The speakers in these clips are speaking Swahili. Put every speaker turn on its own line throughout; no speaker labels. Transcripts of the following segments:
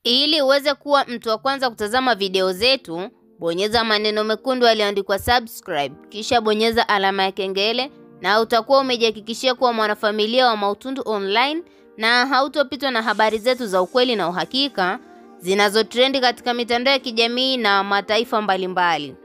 Ili uweze kuwa mtu wa kwanza kutazama video zetu, bonyeza maneno mekundu yaliyoandikwa subscribe, kisha bonyeza alama ya kengele na utakuwa umejihakikishia kuwa mwanafamilia wa Mautundu Online na hautopitwa na habari zetu za ukweli na uhakika zinazotrendi katika mitandao ya kijamii na mataifa mbalimbali.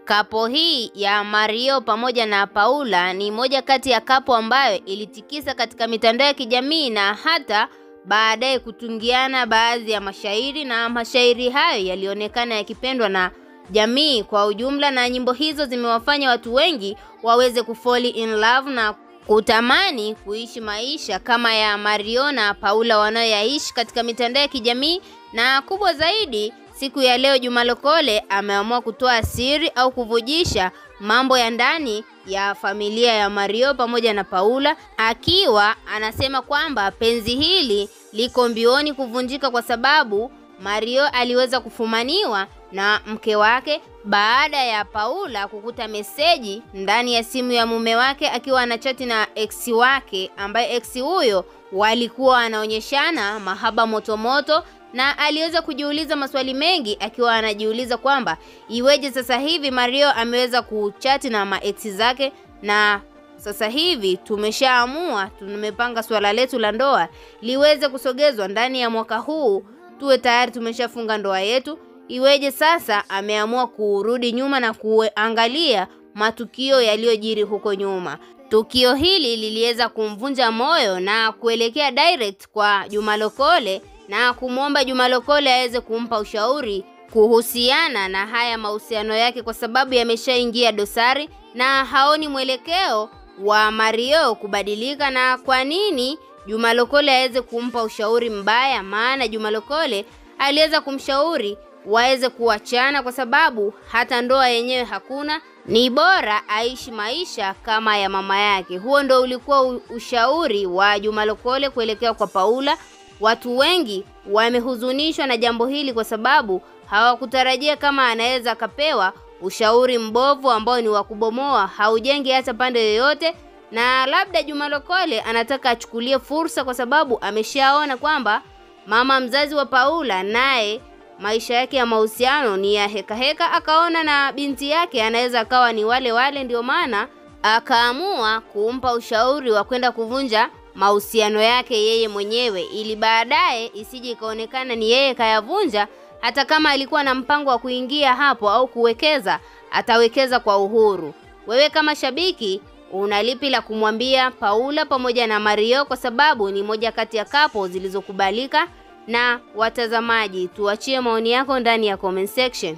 Kapo hii ya Mario pamoja na Paula ni moja kati ya kapo ambayo ilitikisa katika mitandao ya kijamii na hata baadaye kutungiana baadhi ya mashairi, na mashairi hayo yalionekana yakipendwa na jamii kwa ujumla, na nyimbo hizo zimewafanya watu wengi waweze kufall in love na kutamani kuishi maisha kama ya Mario na Paula wanayoishi katika mitandao ya kijamii. Na kubwa zaidi, siku ya leo Juma Lokole ameamua kutoa siri au kuvujisha mambo ya ndani ya familia ya Mario pamoja na Paula, akiwa anasema kwamba penzi hili liko mbioni kuvunjika kwa sababu Mario aliweza kufumaniwa na mke wake baada ya Paula kukuta meseji ndani ya simu ya mume wake akiwa anachati na ex wake, ambaye ex huyo walikuwa wanaonyeshana mahaba motomoto, na aliweza kujiuliza maswali mengi akiwa anajiuliza kwamba iweje sasa hivi Mario ameweza kuchati na maex zake, na sasa hivi tumeshaamua, tumepanga swala letu la ndoa liweze kusogezwa ndani ya mwaka huu, tuwe tayari tumeshafunga ndoa yetu. Iweje sasa ameamua kurudi nyuma na kuangalia matukio yaliyojiri huko nyuma. Tukio hili liliweza kumvunja moyo na kuelekea direct kwa Juma Lokole na kumwomba Juma Lokole aweze kumpa ushauri kuhusiana na haya mahusiano yake, kwa sababu yameshaingia dosari na haoni mwelekeo wa Mario kubadilika. Na kwa nini Juma Lokole aweze kumpa ushauri mbaya? Maana Juma Lokole aliweza kumshauri waweze kuachana kwa sababu hata ndoa yenyewe hakuna, ni bora aishi maisha kama ya mama yake. Huo ndo ulikuwa ushauri wa Juma Lokole kuelekea kwa Paula. Watu wengi wamehuzunishwa na jambo hili kwa sababu hawakutarajia kama anaweza kapewa ushauri mbovu ambao ni wa kubomoa, haujengi hata pande yoyote. Na labda Juma Lokole anataka achukulie fursa kwa sababu ameshaona kwamba mama mzazi wa Paula naye maisha yake ya mahusiano ni ya heka, akaona na binti yake anaweza akawa ni wale, ndio maana akaamua kumpa ushauri wa kwenda kuvunja mahusiano yake yeye mwenyewe, ili baadaye isije ikaonekana ni yeye kayavunja. Hata kama alikuwa na mpango wa kuingia hapo au kuwekeza, atawekeza kwa uhuru. Wewe kama shabiki unalipi la kumwambia Paula pamoja na Mario, kwa sababu ni moja kati ya kapo zilizokubalika na watazamaji? Tuachie maoni yako ndani ya comment section.